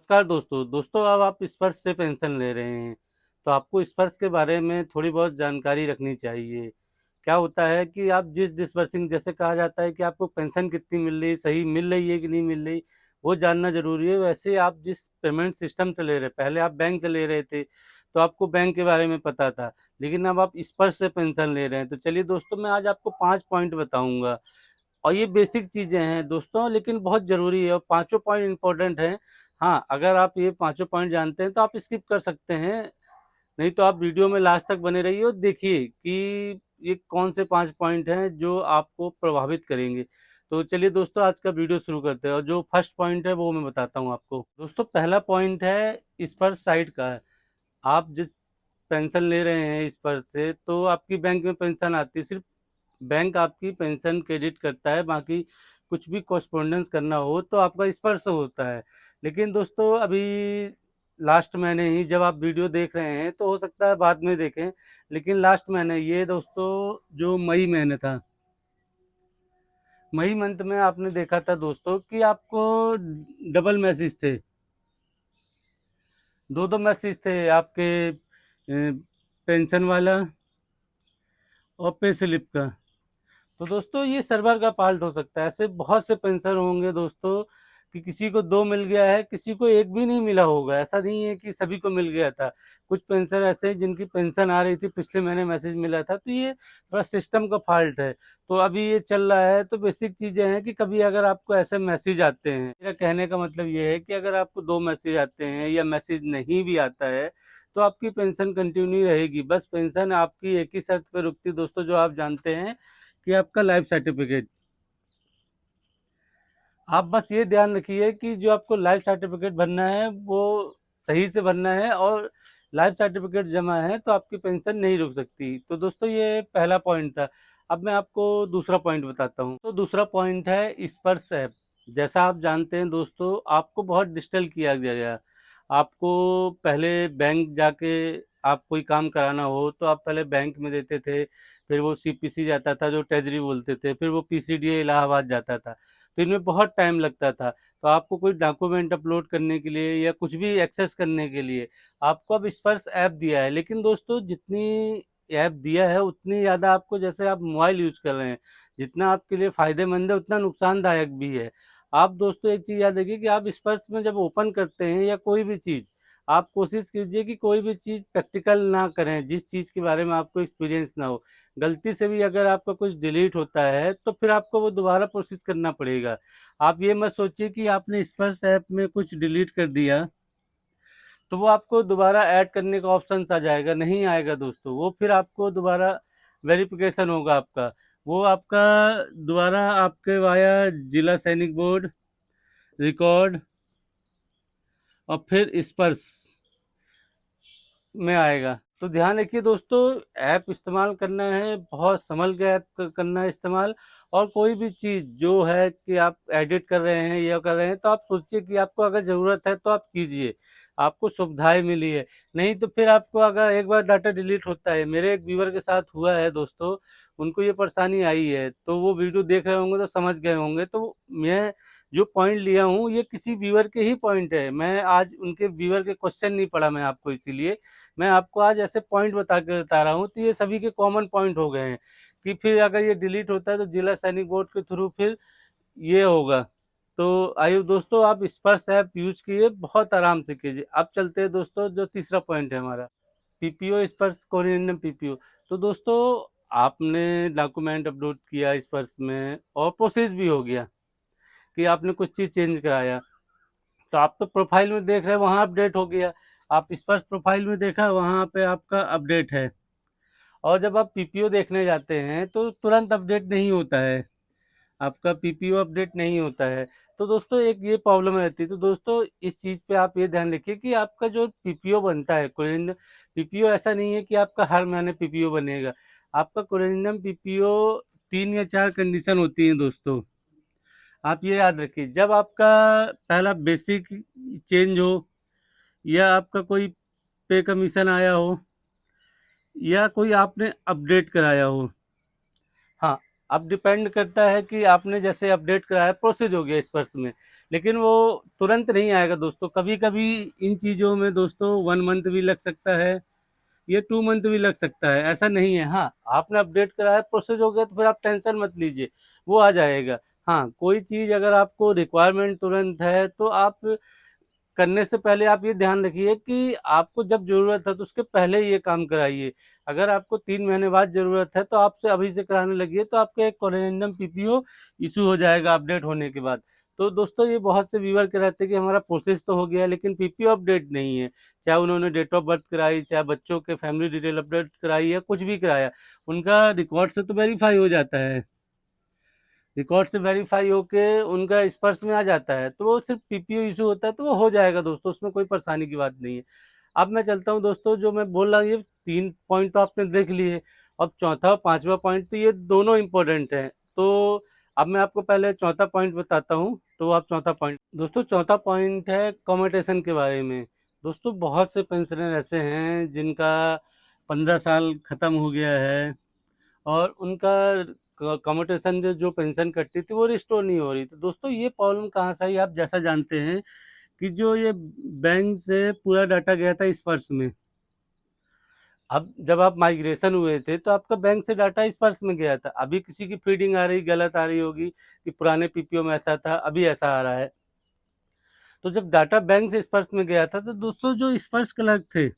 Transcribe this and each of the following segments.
नमस्कार दोस्तों अब आप स्पर्श से पेंशन ले रहे हैं तो आपको स्पर्श के बारे में थोड़ी बहुत जानकारी रखनी चाहिए। क्या होता है कि आप जिस डिसबर्सिंग जैसे कहा जाता है कि आपको पेंशन कितनी मिल रही है, सही मिल रही है कि नहीं मिल रही, वो जानना ज़रूरी है। वैसे आप जिस पेमेंट सिस्टम से ले रहे, पहले आप बैंक से ले रहे थे तो आपको बैंक के बारे में पता था, लेकिन अब आप स्पर्श से पेंशन ले रहे हैं। तो चलिए दोस्तों, मैं आज आपको 5 पॉइंट बताऊँगा और ये बेसिक चीज़ें हैं दोस्तों, लेकिन बहुत ज़रूरी है और पाँचों पॉइंट इम्पोर्टेंट हैं। हाँ, अगर आप ये पाँचों पॉइंट जानते हैं तो आप स्किप कर सकते हैं, नहीं तो आप वीडियो में लास्ट तक बने रहिए और देखिए कि ये कौन से 5 पॉइंट हैं जो आपको प्रभावित करेंगे। तो चलिए दोस्तों, आज का वीडियो शुरू करते हैं और जो फर्स्ट पॉइंट है वो मैं बताता हूँ आपको। दोस्तों, पहला पॉइंट है स्पर्श साइट का। आप जिस पेंशन ले रहे हैं स्पर्श से, तो आपकी बैंक में पेंशन आती है, सिर्फ बैंक आपकी पेंशन क्रेडिट करता है, बाकी कुछ भी कॉरस्पॉन्डेंस करना हो तो आपका स्पर्श से होता है। लेकिन दोस्तों, अभी लास्ट महीने ही जब आप वीडियो देख रहे हैं तो हो सकता है बाद में देखें, लेकिन लास्ट महीने ये दोस्तों जो मई महीने था, मई मंथ में आपने देखा था दोस्तों कि आपको डबल मैसेज थे, दो दो मैसेज थे आपके पेंशन वाला और पे स्लिप का। तो दोस्तों, ये सर्वर का फॉल्ट हो सकता है। ऐसे बहुत से पेंशन होंगे दोस्तों कि किसी को दो मिल गया है, किसी को एक भी नहीं मिला होगा। ऐसा नहीं है कि सभी को मिल गया था। कुछ पेंशन ऐसे हैं जिनकी पेंशन आ रही थी, पिछले महीने मैसेज मिला था, तो ये थोड़ा सिस्टम का फॉल्ट है। तो अभी ये चल रहा है। तो बेसिक चीज़ें हैं कि कभी अगर आपको ऐसे मैसेज आते हैं, मेरा कहने का मतलब ये है कि अगर आपको दो मैसेज आते हैं या मैसेज नहीं भी आता है तो आपकी पेंशन कंटिन्यू रहेगी। बस पेंशन आपकी एक ही शर्त पे रुकती है दोस्तों, जो आप जानते हैं कि आपका लाइफ सर्टिफिकेट। आप बस ये ध्यान रखिए कि जो आपको लाइफ सर्टिफिकेट भरना है वो सही से भरना है, और लाइफ सर्टिफिकेट जमा है तो आपकी पेंशन नहीं रुक सकती। तो दोस्तों, ये पहला पॉइंट था। अब मैं आपको दूसरा पॉइंट बताता हूँ। तो दूसरा पॉइंट है स्पर्श ऐप। जैसा आप जानते हैं दोस्तों, आपको बहुत डिजिटल किया गया। आपको पहले बैंक जाके आप कोई काम कराना हो तो आप पहले बैंक में देते थे, फिर वो सीपीसी जाता था जो ट्रेजरी बोलते थे, फिर वो पीसीडीए इलाहाबाद जाता था। तो इनमें बहुत टाइम लगता था। तो आपको कोई डॉक्यूमेंट अपलोड करने के लिए या कुछ भी एक्सेस करने के लिए आपको अब स्पर्श ऐप दिया है। लेकिन दोस्तों, जितनी ऐप दिया है उतनी ज़्यादा आपको, जैसे आप मोबाइल यूज कर रहे हैं, जितना आपके लिए फ़ायदेमंद है उतना नुकसानदायक भी है। आप दोस्तों एक चीज़ याद रखिए कि आप स्पर्श में जब ओपन करते हैं या कोई भी चीज़, आप कोशिश कीजिए कि कोई भी चीज़ प्रैक्टिकल ना करें, जिस चीज़ के बारे में आपको एक्सपीरियंस ना हो। गलती से भी अगर आपका कुछ डिलीट होता है तो फिर आपको वो दोबारा प्रोसेस करना पड़ेगा। आप ये मत सोचिए कि आपने स्पर्श ऐप में कुछ डिलीट कर दिया तो वो आपको दोबारा ऐड करने का ऑप्शन आ जाएगा, नहीं आएगा दोस्तों। वो फिर आपको दोबारा वेरिफिकेशन होगा आपका, वो आपका दोबारा आपके वाया जिला सैनिक बोर्ड रिकॉर्ड और फिर स्पर्श में आएगा। तो ध्यान रखिए दोस्तों, ऐप इस्तेमाल करना है, बहुत संभल के ऐप करना है इस्तेमाल। और कोई भी चीज़ जो है कि आप एडिट कर रहे हैं या कर रहे हैं तो आप सोचिए कि आपको अगर ज़रूरत है तो आप कीजिए, आपको सुविधाएं मिली है। नहीं तो फिर आपको अगर एक बार डाटा डिलीट होता है, मेरे एक व्यूअर के साथ हुआ है दोस्तों, उनको ये परेशानी आई है, तो वो वीडियो देख रहे होंगे तो समझ गए होंगे। तो मैं जो पॉइंट लिया हूँ ये किसी व्यूअर के ही पॉइंट है, मैं आज उनके व्यूअर के क्वेश्चन नहीं पढ़ा मैं आपको, इसीलिए मैं आपको आज ऐसे पॉइंट बता रहा हूँ। तो ये सभी के कॉमन पॉइंट हो गए हैं कि फिर अगर ये डिलीट होता है तो जिला सैनिक बोर्ड के थ्रू फिर ये होगा। तो आइए दोस्तों, आप स्पर्श ऐप यूज कीजिए, बहुत आराम से कीजिए। अब चलते हैं दोस्तों, जो तीसरा पॉइंट है हमारा, पीपीओ स्पर्श कोरिलेंडम पीपीओ। तो दोस्तों, आपने डॉक्यूमेंट अपलोड किया स्पर्श में और प्रोसेस भी हो गया कि आपने कुछ चीज़ चेंज कराया, तो आप तो प्रोफाइल में देख रहे हैं वहाँ अपडेट हो गया। आप स्पर्श प्रोफाइल में देखा, वहाँ पे आपका अपडेट है। और जब आप पीपीओ देखने जाते हैं तो तुरंत अपडेट नहीं होता है, आपका पीपीओ अपडेट नहीं होता है। तो दोस्तों, एक ये प्रॉब्लम रहती है। तो दोस्तों, इस चीज़ पे आप ये ध्यान रखिए कि आपका जो पीपीओ बनता है, कोरिलेंडम पीपीओ, ऐसा नहीं है कि आपका हर महीने पीपीओ बनेगा। आपका कोरिलेंडम पीपीओ 3 या 4 कंडीशन होती हैं दोस्तों, आप ये याद रखिए। जब आपका पहला बेसिक चेंज हो, या आपका कोई पे कमीशन आया हो, या कोई आपने अपडेट कराया हो। हाँ, अब डिपेंड करता है कि आपने जैसे अपडेट कराया, प्रोसेस हो गया स्पर्श में, लेकिन वो तुरंत नहीं आएगा दोस्तों। कभी कभी इन चीज़ों में दोस्तों 1 मंथ भी लग सकता है, ये 2 मंथ भी लग सकता है, ऐसा नहीं है। हाँ, आपने अपडेट कराया, प्रोसेस हो गया, तो फिर आप टेंशन मत लीजिए, वो आ जाएगा। हाँ, कोई चीज़ अगर आपको रिक्वायरमेंट तुरंत है तो आप करने से पहले आप ये ध्यान रखिए कि आपको जब ज़रूरत है तो उसके पहले ये काम कराइए। अगर आपको 3 महीने बाद ज़रूरत है तो आपसे अभी से कराने लगिए, तो आपका एक कोरेंडम पीपीओ इशू हो जाएगा अपडेट होने के बाद। तो दोस्तों ये बहुत से व्यूअर के रहते हैं कि हमारा प्रोसेस तो हो गया है लेकिन पीपीओ अपडेट नहीं है। चाहे उन्होंने डेट ऑफ बर्थ कराई, चाहे बच्चों के फैमिली डिटेल अपडेट कराई या कुछ भी कराया, उनका रिकॉर्ड से तो वेरीफाई हो जाता है। रिकॉर्ड से वेरीफाई होके उनका स्पर्श में आ जाता है, तो वो सिर्फ पीपीओ इशू होता है, तो वो हो जाएगा दोस्तों, उसमें कोई परेशानी की बात नहीं है। अब मैं चलता हूँ दोस्तों, जो मैं बोल रहा हूँ ये 3 पॉइंट तो आपने देख लिए। अब चौथा और पांचवा पॉइंट तो ये दोनों इम्पोर्टेंट हैं। तो अब मैं आपको पहले चौथा पॉइंट बताता हूँ, तो आप चौथा पॉइंट दोस्तों, चौथा पॉइंट है कम्यूटेशन के बारे में। दोस्तों बहुत से पेंशनर ऐसे हैं जिनका 15 साल खत्म हो गया है और उनका कम्यूटेशन जो पेंशन कटती थी वो रिस्टोर नहीं हो रही। तो दोस्तों ये प्रॉब्लम कहाँ से आई, आप जैसा जानते हैं कि जो ये बैंक से पूरा डाटा गया था स्पर्श में। अब जब आप माइग्रेशन हुए थे तो आपका बैंक से डाटा स्पर्श में गया था। अभी किसी की फीडिंग आ रही, गलत आ रही होगी कि पुराने पीपीओ में ऐसा था, अभी ऐसा आ रहा है। तो जब डाटा बैंक से स्पर्श में गया था तो दोस्तों जो स्पर्श क्लर्क थे,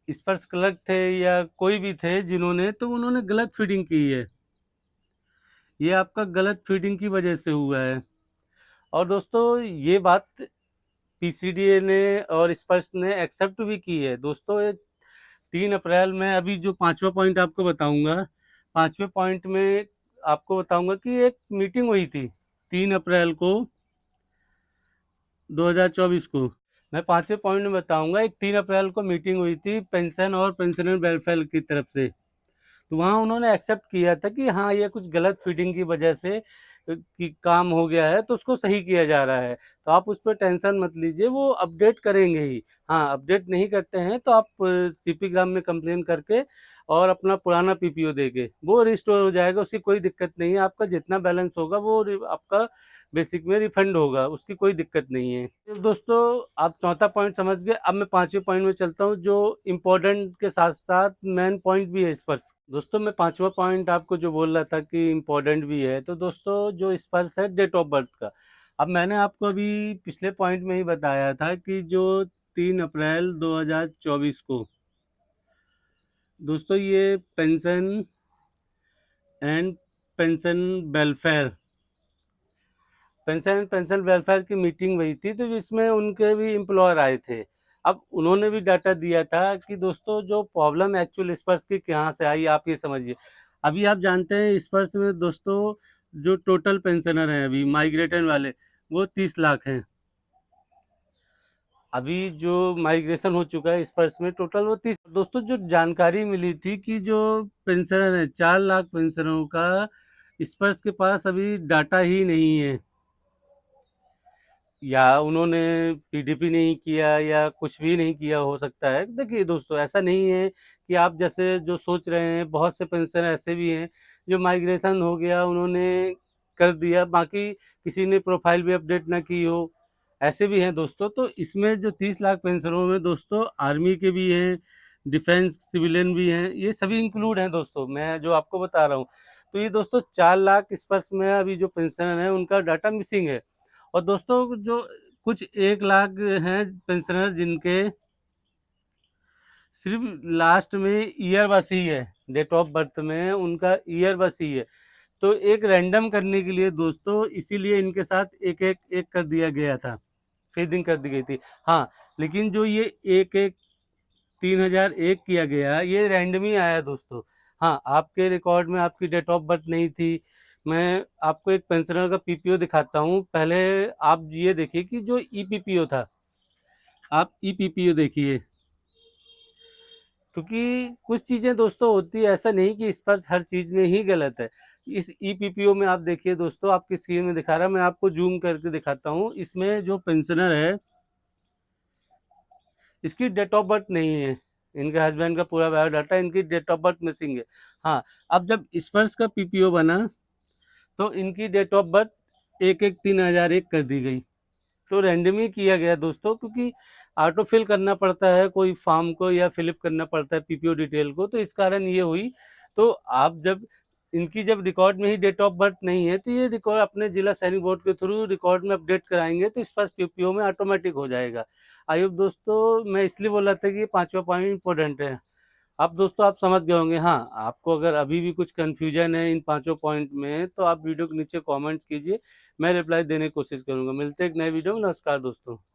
स्पर्श क्लर्क थे या कोई भी थे जिन्होंने, तो उन्होंने गलत फीडिंग की है। ये आपका गलत फीडिंग की वजह से हुआ है। और दोस्तों ये बात पीसीडीए ने और स्पर्श ने एक्सेप्ट भी की है दोस्तों। ये 3 अप्रैल में, अभी जो पांचवा पॉइंट आपको बताऊंगा, पांचवें पॉइंट में आपको बताऊंगा कि एक मीटिंग हुई थी 3 अप्रैल को 2024 को। मैं पांचवें पॉइंट में बताऊंगा, एक 3 अप्रैल को मीटिंग हुई थी पेंशन और पेंशनर वेलफेयर की तरफ से। तो वहाँ उन्होंने एक्सेप्ट किया था कि हाँ ये कुछ गलत फीडिंग की वजह से कि काम हो गया है, तो उसको सही किया जा रहा है। तो आप उस पर टेंशन मत लीजिए, वो अपडेट करेंगे ही। हाँ, अपडेट नहीं करते हैं तो आप सीपी ग्राम में कंप्लेन करके और अपना पुराना पीपीओ देके वो रिस्टोर हो जाएगा, उसकी कोई दिक्कत नहीं है। आपका जितना बैलेंस होगा वो आपका बेसिक में रिफंड होगा, उसकी कोई दिक्कत नहीं है। तो दोस्तों आप चौथा पॉइंट समझ गए। अब मैं पांचवें पॉइंट में चलता हूँ जो इम्पोर्टेंट के साथ साथ मेन पॉइंट भी है इस पर। दोस्तों मैं पांचवा पॉइंट आपको जो बोल रहा था कि इम्पोर्टेंट भी है, तो दोस्तों जो स्पर्श है डेट ऑफ बर्थ का। अब मैंने आपको अभी पिछले पॉइंट में ही बताया था कि जो 3 अप्रैल 2024 को दोस्तों ये pension and pension welfare pension and pension welfare की मीटिंग हुई थी, तो इसमें उनके भी एम्प्लॉयर आए थे। अब उन्होंने भी डाटा दिया था कि दोस्तों जो प्रॉब्लम एक्चुअल स्पर्श की कहाँ से आई, आप ये समझिए। अभी आप जानते हैं स्पर्श में दोस्तों जो टोटल पेंशनर हैं अभी माइग्रेटेड वाले, वो 30 लाख हैं। अभी जो माइग्रेशन हो चुका है स्पर्श में टोटल वो 30। दोस्तों जो जानकारी मिली थी कि जो पेंशनर है 4 लाख पेंशनरों का स्पर्श के पास अभी डाटा ही नहीं है, या उन्होंने पीडीपी नहीं किया या कुछ भी नहीं किया हो सकता है। देखिए दोस्तों ऐसा नहीं है कि आप जैसे जो सोच रहे हैं, बहुत से पेंशनर ऐसे भी हैं जो माइग्रेशन हो गया उन्होंने कर दिया, बाकी किसी ने प्रोफाइल भी अपडेट ना की हो, ऐसे भी हैं दोस्तों। तो इसमें जो 30 लाख पेंशनरों में दोस्तों आर्मी के भी हैं, डिफेंस सिविलियन भी हैं, ये सभी इंक्लूड हैं दोस्तों, मैं जो आपको बता रहा हूँ। तो ये दोस्तों 4 लाख स्पर्श में अभी जो पेंशनर है उनका डाटा मिसिंग है। और दोस्तों जो कुछ 1 लाख हैं पेंशनर जिनके सिर्फ लास्ट में ईयर बस ही है, डेट ऑफ बर्थ में उनका ईयर बस ही है। तो एक रैंडम करने के लिए दोस्तों इसीलिए इनके साथ एक एक एक कर दिया गया था, फीडिंग कर दी गई थी। हाँ, लेकिन जो ये एक एक 3001 किया गया ये रैंडम ही आया दोस्तों। हाँ, आपके रिकॉर्ड में आपकी डेट ऑफ बर्थ नहीं थी। मैं आपको एक पेंशनर का पीपीओ दिखाता हूँ, पहले आप ये देखिए कि जो ईपीपीओ था, आप ईपीपीओ देखिए, क्योंकि कुछ चीज़ें दोस्तों होती है, ऐसा नहीं कि इस पर हर चीज़ में ही गलत है। इस ईपीपीओ में आप देखिए दोस्तों, आपकी स्क्रीन में दिखा रहा, मैं आपको जूम करके दिखाता हूँ। इसमें जो पेंशनर है इसकी डेट ऑफ बर्थ नहीं है, इनके हस्बैंड का पूरा बायोडाटा, इनकी डेट ऑफ बर्थ मिसिंग है। हाँ, अब जब स्पर्श का पीपीओ बना तो इनकी डेट ऑफ बर्थ एक एक 3001 कर दी गई। तो रैंडम ही किया गया दोस्तों, क्योंकि ऑटो फिल करना पड़ता है कोई फॉर्म को या फिलिप करना पड़ता है पीपीओ डिटेल को, तो इस कारण ये हुई। तो आप जब इनकी जब रिकॉर्ड में ही डेट ऑफ बर्थ नहीं है, तो ये रिकॉर्ड अपने जिला सैनिक बोर्ड के थ्रू रिकॉर्ड में अपडेट कराएंगे, तो इस पास पीपीओ में ऑटोमेटिक हो जाएगा। आइए दोस्तों, मैं इसलिए बोला था कि ये 5वां पॉइंट इंपॉर्टेंट है। अब दोस्तों आप समझ गए होंगे। हाँ, आपको अगर अभी भी कुछ कन्फ्यूजन है इन पांचों पॉइंट में, तो आप वीडियो के नीचे कमेंट कीजिए, मैं रिप्लाई देने की कोशिश करूंगा। मिलते हैं एक नए वीडियो में। नमस्कार दोस्तों।